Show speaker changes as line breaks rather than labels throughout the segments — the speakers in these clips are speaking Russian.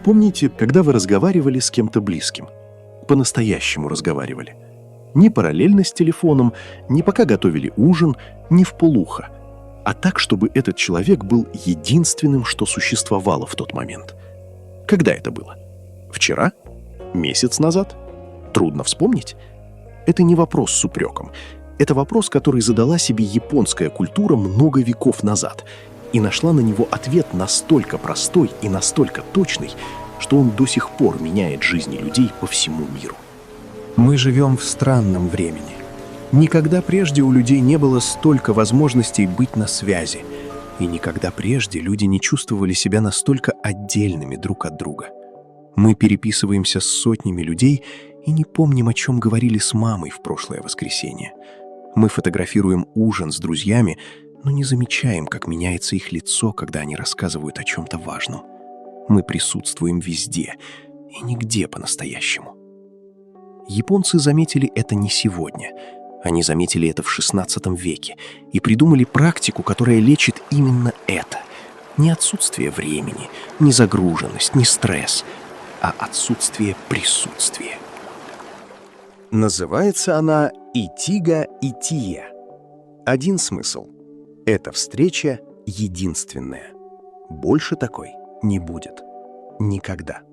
Вспомните, когда вы разговаривали с кем-то близким. По-настоящему разговаривали. Не параллельно с телефоном, не пока готовили ужин, не вполуха, а так, чтобы этот человек был единственным, что существовало в тот момент. Когда это было? Вчера? Месяц назад? Трудно вспомнить. Это не вопрос с упреком. Это вопрос, который задала себе японская культура много веков назад и нашла на него ответ настолько простой и настолько точный, что он до сих пор меняет жизни людей по всему миру.
Мы живем в странном времени. Никогда прежде у людей не было столько возможностей быть на связи, и никогда прежде люди не чувствовали себя настолько отдельными друг от друга. Мы переписываемся с сотнями людей и не помним, о чем говорили с мамой в прошлое воскресенье. Мы фотографируем ужин с друзьями, но не замечаем, как меняется их лицо, когда они рассказывают о чем-то важном. Мы присутствуем везде и нигде по-настоящему. Японцы заметили это не сегодня. Они заметили это в XVI веке и придумали практику, которая лечит именно это. Не отсутствие времени, не загруженность, не стресс, а отсутствие присутствия.
Называется она «Итига-итие». Один смысл — эта встреча единственная. Больше такой не будет. Никогда.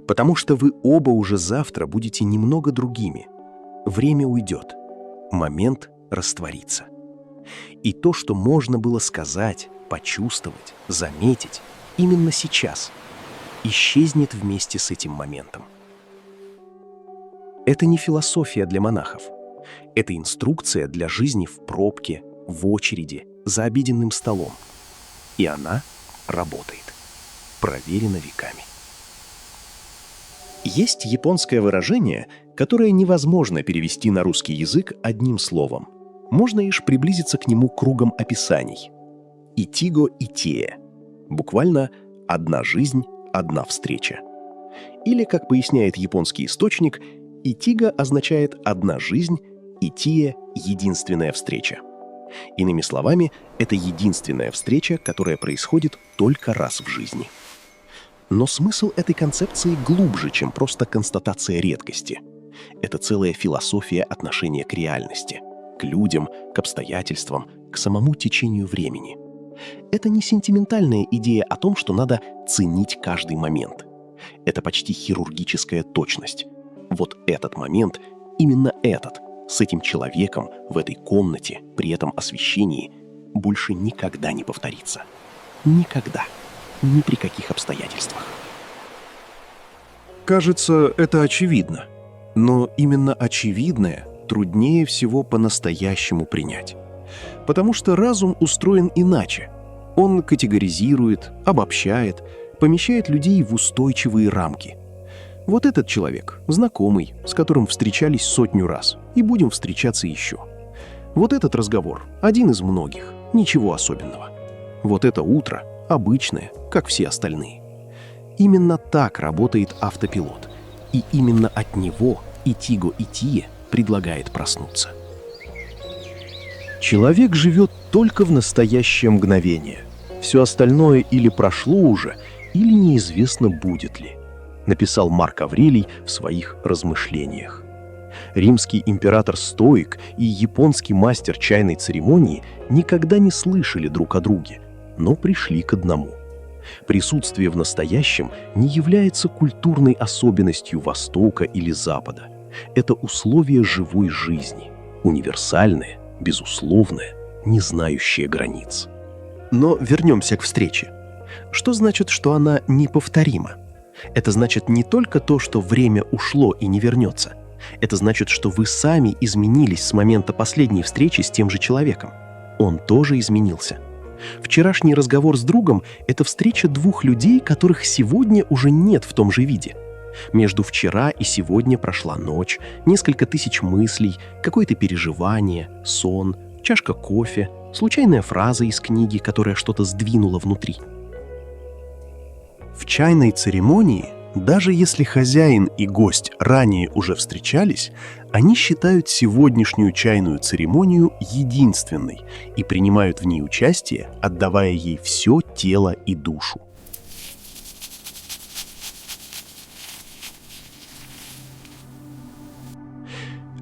Потому что вы оба уже завтра будете немного другими. Время уйдет. Момент растворится. И то, что можно было сказать, почувствовать, заметить именно сейчас, исчезнет вместе с этим моментом. Это не философия для монахов. Это инструкция для жизни в пробке, в очереди, за обеденным столом. И она работает. Проверено веками.
Есть японское выражение, которое невозможно перевести на русский язык одним словом. Можно лишь приблизиться к нему кругом описаний. «Итиго-итие». Буквально «одна жизнь, одна встреча». Или, как поясняет японский источник, «итиго» означает «одна жизнь», «итие» — «единственная встреча». Иными словами, это единственная встреча, которая происходит только раз в жизни. Но смысл этой концепции глубже, чем просто констатация редкости. Это целая философия отношения к реальности, к людям, к обстоятельствам, к самому течению времени. Это не сентиментальная идея о том, что надо ценить каждый момент. Это почти хирургическая точность. Вот этот момент, именно этот, с этим человеком, в этой комнате, при этом освещении, больше никогда не повторится. Никогда. Ни при каких обстоятельствах.
Кажется, это очевидно. Но именно очевидное труднее всего по-настоящему принять. Потому что разум устроен иначе. Он категоризирует, обобщает, помещает людей в устойчивые рамки. Вот этот человек, знакомый, с которым встречались 100 раз, и будем встречаться еще. Вот этот разговор, один из многих, ничего особенного. Вот это утро, обычное, как все остальные. Именно так работает автопилот. И именно от него Итиго-итие предлагает проснуться.
Человек живет только в настоящее мгновение. Все остальное или прошло уже, или неизвестно, будет ли, написал Марк Аврелий в своих размышлениях. Римский император-стоик и японский мастер чайной церемонии никогда не слышали друг о друге, но пришли к одному. Присутствие в настоящем не является культурной особенностью Востока или Запада. Это условие живой жизни, универсальное, безусловное, не знающее границ. Но вернемся к встрече. Что значит, что она неповторима? Это значит не только то, что время ушло и не вернется. Это значит, что вы сами изменились с момента последней встречи с тем же человеком. Он тоже изменился. Вчерашний разговор с другом — это встреча двух людей, которых сегодня уже нет в том же виде. Между вчера и сегодня прошла ночь, несколько тысяч мыслей, какое-то переживание, сон, чашка кофе, случайная фраза из книги, которая что-то сдвинула внутри. В чайной церемонии, даже если хозяин и гость ранее уже встречались, они считают сегодняшнюю чайную церемонию единственной и принимают в ней участие, отдавая ей все тело и душу.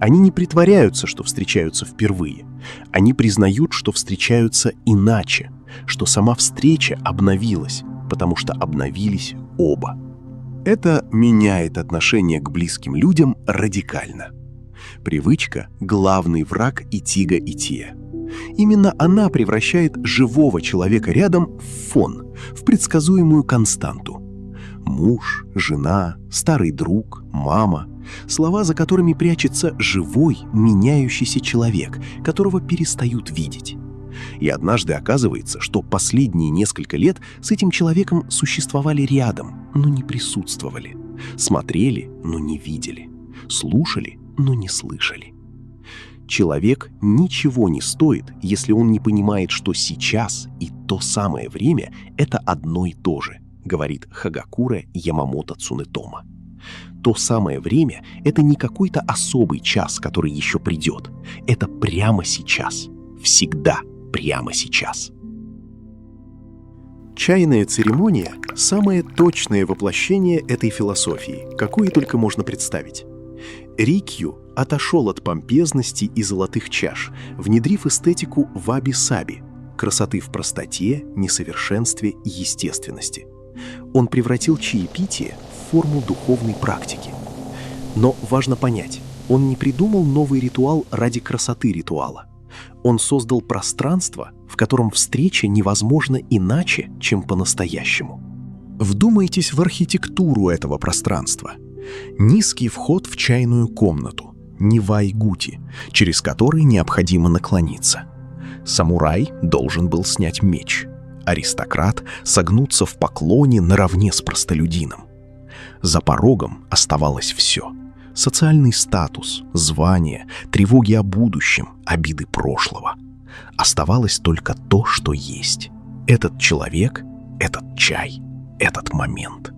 Они не притворяются, что встречаются впервые. Они признают, что встречаются иначе, что сама встреча обновилась, потому что обновились оба. Это меняет отношение к близким людям радикально. Привычка – главный враг Итига Ития. Именно она превращает живого человека рядом в фон, в предсказуемую константу. Муж, жена, старый друг, мама – слова, за которыми прячется живой, меняющийся человек, которого перестают видеть. И однажды оказывается, что последние несколько лет с этим человеком существовали рядом, но не присутствовали, смотрели, но не видели, слушали, но не слышали. Человек ничего не стоит, если он не понимает, что сейчас и то самое время — это одно и то же, говорит Хагакура Ямамото Цунетома. То самое время — это не какой-то особый час, который еще придет. Это прямо сейчас. Всегда прямо сейчас. Чайная церемония — самое точное воплощение этой философии, какое только можно представить. Рикью отошел от помпезности и золотых чаш, внедрив эстетику ваби-саби — красоты в простоте, несовершенстве и естественности. Он превратил чаепитие в форму духовной практики. Но важно понять, он не придумал новый ритуал ради красоты ритуала. Он создал пространство, в котором встреча невозможна иначе, чем по-настоящему. Вдумайтесь в архитектуру этого пространства. Низкий вход в чайную комнату, нивай-гути, через который необходимо наклониться. Самурай должен был снять меч. Аристократ согнуться в поклоне наравне с простолюдином. За порогом оставалось все. Социальный статус, звание, тревоги о будущем, обиды прошлого. Оставалось только то, что есть. Этот человек, этот чай, этот момент.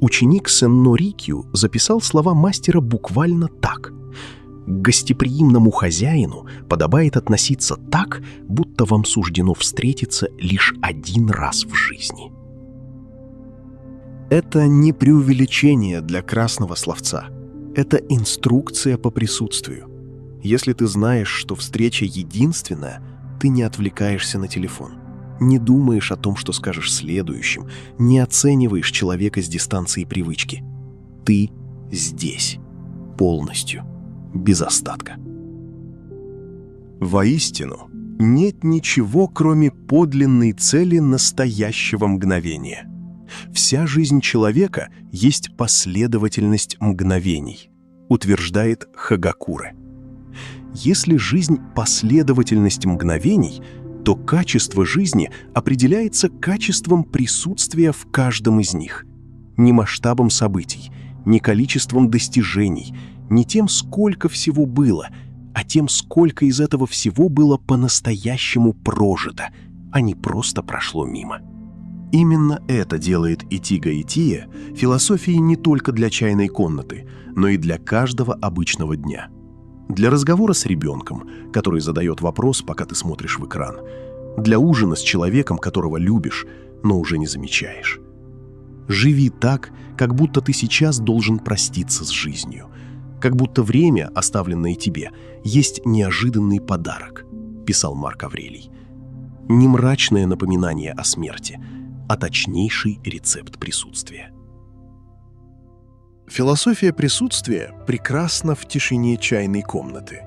Ученик Сенно Рикью записал слова мастера буквально так. К гостеприимному хозяину подобает относиться так, будто вам суждено встретиться лишь один раз в жизни. Это не преувеличение для красного словца. Это инструкция по присутствию. Если ты знаешь, что встреча единственная, ты не отвлекаешься на телефон, не думаешь о том, что скажешь следующим, не оцениваешь человека с дистанции привычки. Ты здесь, полностью, без остатка. Воистину, нет ничего, кроме подлинной цели настоящего мгновения. Вся жизнь человека есть последовательность мгновений, утверждает Хагакура. Если жизнь — последовательность мгновений, то качество жизни определяется качеством присутствия в каждом из них. Не масштабом событий, не количеством достижений, не тем, сколько всего было, а тем, сколько из этого всего было по-настоящему прожито, а не просто прошло мимо. Именно это делает Итига Ития философией не только для чайной комнаты, но и для каждого обычного дня. Для разговора с ребенком, который задает вопрос, пока ты смотришь в экран. Для ужина с человеком, которого любишь, но уже не замечаешь. Живи так, как будто ты сейчас должен проститься с жизнью. Как будто время, оставленное тебе, есть неожиданный подарок, писал Марк Аврелий. Не мрачное напоминание о смерти, а точнейший рецепт присутствия. Философия присутствия прекрасна в тишине чайной комнаты.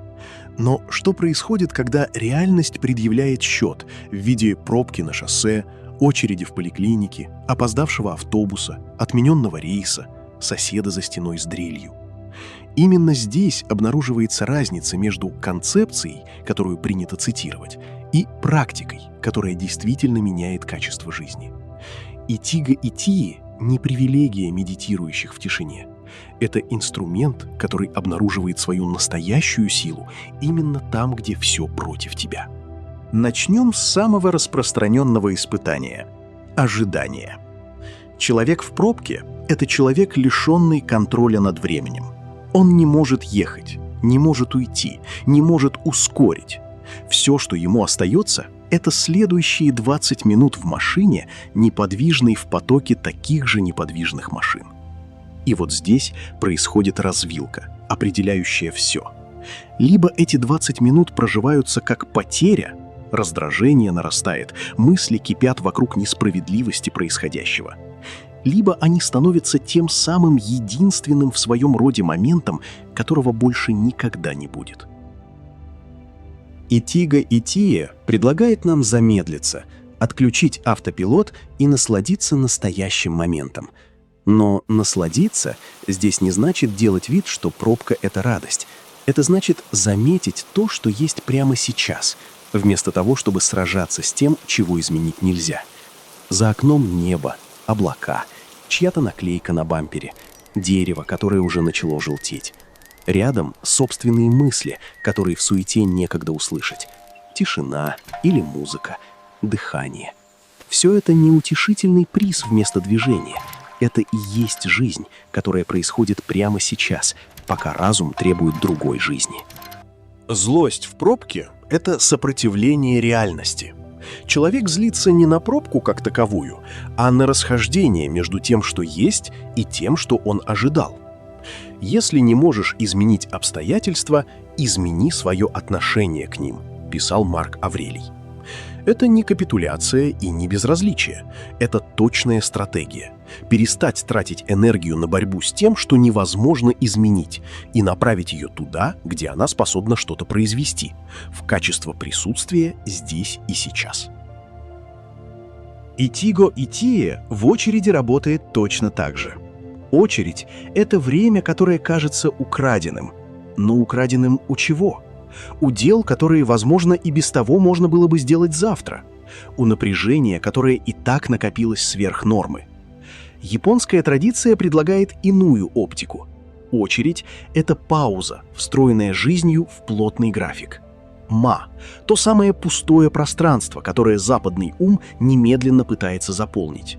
Но что происходит, когда реальность предъявляет счет в виде пробки на шоссе, очереди в поликлинике, опоздавшего автобуса, отмененного рейса, соседа за стеной с дрелью? Именно здесь обнаруживается разница между концепцией, которую принято цитировать, и практикой, которая действительно меняет качество жизни. Итига Итии не привилегия медитирующих в тишине. Это инструмент, который обнаруживает свою настоящую силу именно там, где все против тебя. Начнем с самого распространенного испытания – ожидания. Человек в пробке – это человек, лишенный контроля над временем. Он не может ехать, не может уйти, не может ускорить. Все, что ему остается – это следующие 20 минут в машине, неподвижной в потоке таких же неподвижных машин. И вот здесь происходит развилка, определяющая все.
Либо эти 20 минут проживаются как потеря, раздражение нарастает, мысли кипят вокруг несправедливости происходящего. Либо они становятся тем самым единственным в своем роде моментом, которого больше никогда не будет.
Итиго Итие предлагает нам замедлиться, отключить автопилот и насладиться настоящим моментом. Но насладиться здесь не значит делать вид, что пробка — это радость. Это значит заметить то, что есть прямо сейчас, вместо того, чтобы сражаться с тем, чего изменить нельзя. За окном небо, облака, чья-то наклейка на бампере, дерево, которое уже начало желтеть. Рядом собственные мысли, которые в суете некогда услышать. Тишина или музыка, дыхание. Все это неутешительный приз вместо движения. Это и есть жизнь, которая происходит прямо сейчас, пока разум требует другой жизни.
Злость в пробке — это сопротивление реальности. Человек злится не на пробку как таковую, а на расхождение между тем, что есть, и тем, что он ожидал. «Если не можешь изменить обстоятельства, измени свое отношение к ним», — писал Марк Аврелий. Это не капитуляция и не безразличие. Это точная стратегия. Перестать тратить энергию на борьбу с тем, что невозможно изменить, и направить ее туда, где она способна что-то произвести, в качество присутствия здесь и сейчас.
Итиго Итие в очереди работает точно так же. Очередь — это время, которое кажется украденным. Но украденным у чего? У дел, которые, возможно, и без того можно было бы сделать завтра. У напряжения, которое и так накопилось сверх нормы. Японская традиция предлагает иную оптику. Очередь — это пауза, встроенная жизнью в плотный график. Ма — то самое пустое пространство, которое западный ум немедленно пытается заполнить.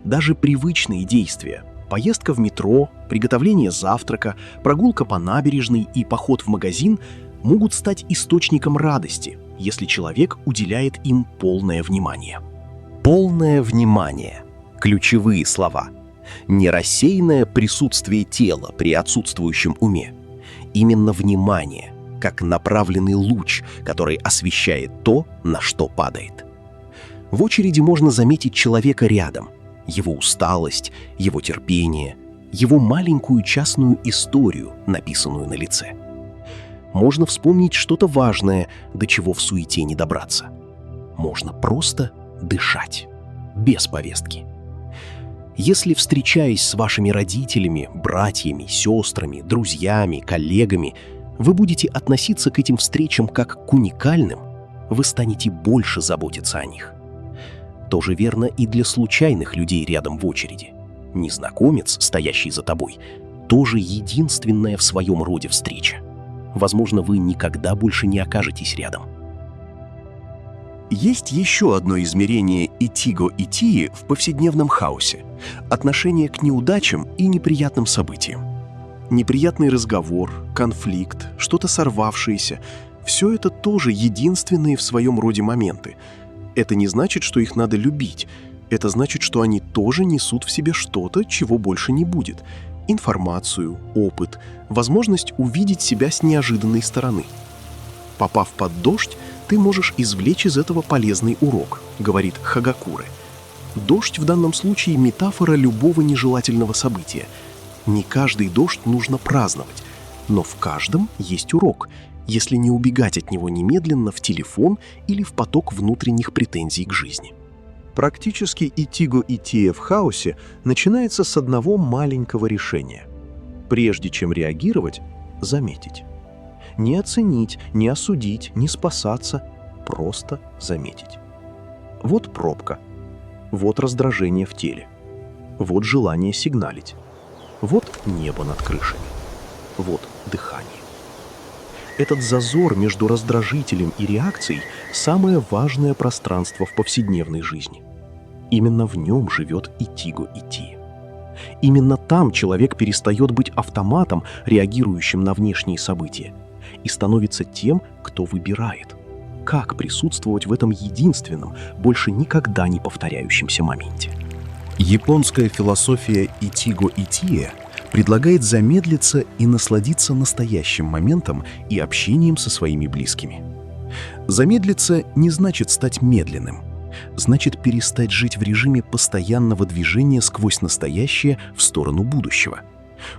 Даже привычные действия — поездка в метро, приготовление завтрака, прогулка по набережной и поход в магазин — могут стать источником радости, если человек уделяет им полное внимание.
Полное внимание – ключевые слова. Не рассеянное присутствие тела при отсутствующем уме. Именно внимание, как направленный луч, который освещает то, на что падает. В очереди можно заметить человека рядом, его усталость, его терпение, его маленькую частную историю, написанную на лице. Можно вспомнить что-то важное, до чего в суете не добраться. Можно просто дышать, без повестки. Если, встречаясь с вашими родителями, братьями, сестрами, друзьями, коллегами, вы будете относиться к этим встречам как к уникальным, вы станете больше заботиться о них. То же верно и для случайных людей рядом в очереди. Незнакомец, стоящий за тобой, тоже единственная в своем роде встреча. Возможно, вы никогда больше не окажетесь рядом.
Есть еще одно измерение Итиго Итии в повседневном хаосе – отношение к неудачам и неприятным событиям. Неприятный разговор, конфликт, что-то сорвавшееся – все это тоже единственные в своем роде моменты. Это не значит, что их надо любить. Это значит, что они тоже несут в себе что-то, чего больше не будет – информацию, опыт, возможность увидеть себя с неожиданной стороны. Попав под дождь, ты можешь извлечь из этого полезный урок, говорит Хагакуре. Дождь в данном случае метафора любого нежелательного события. Не каждый дождь нужно праздновать, но в каждом есть урок, если не убегать от него немедленно в телефон или в поток внутренних претензий к жизни. Практически Итиго Итие в хаосе начинается с одного маленького решения. Прежде чем реагировать, заметить. Не оценить, не осудить, не спасаться, просто заметить. Вот пробка, вот раздражение в теле, вот желание сигналить, вот небо над крышами, вот дыхание. Этот зазор между раздражителем и реакцией – самое важное пространство в повседневной жизни. Именно в нем живет Итиго Итие. Именно там человек перестает быть автоматом, реагирующим на внешние события, и становится тем, кто выбирает, как присутствовать в этом единственном, больше никогда не повторяющемся моменте.
Японская философия Итиго Итие предлагает замедлиться и насладиться настоящим моментом и общением со своими близкими. Замедлиться не значит стать медленным, значит перестать жить в режиме постоянного движения сквозь настоящее в сторону будущего.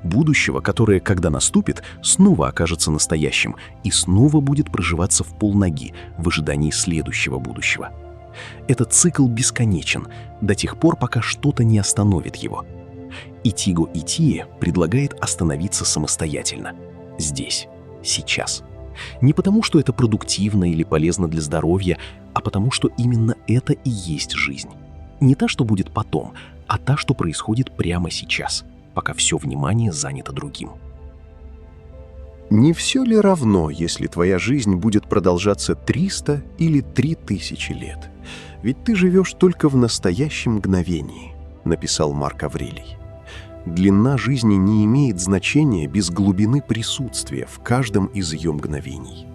Будущего, которое, когда наступит, снова окажется настоящим и снова будет проживаться в полноги в ожидании следующего будущего. Этот цикл бесконечен до тех пор, пока что-то не остановит его. Итиго Итие предлагает остановиться самостоятельно. Здесь, сейчас. Не потому, что это продуктивно или полезно для здоровья, а потому, что именно это и есть жизнь. Не та, что будет потом, а та, что происходит прямо сейчас, пока все внимание занято другим.
Не все ли равно, если твоя жизнь будет продолжаться 300 или 3000 лет? Ведь ты живешь только в настоящем мгновении, написал Марк Аврелий. Длина жизни не имеет значения без глубины присутствия в каждом из ее мгновений.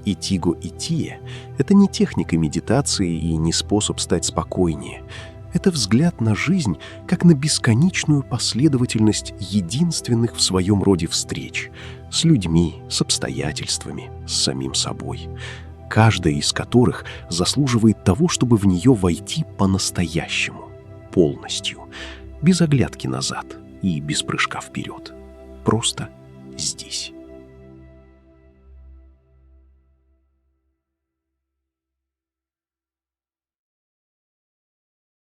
Итиго Итие — это не техника медитации и не способ стать спокойнее. Это взгляд на жизнь как на бесконечную последовательность единственных в своем роде встреч с людьми, с обстоятельствами, с самим собой, каждая из которых заслуживает того, чтобы в нее войти по-настоящему, полностью, без оглядки назад и без прыжка вперед. Просто здесь.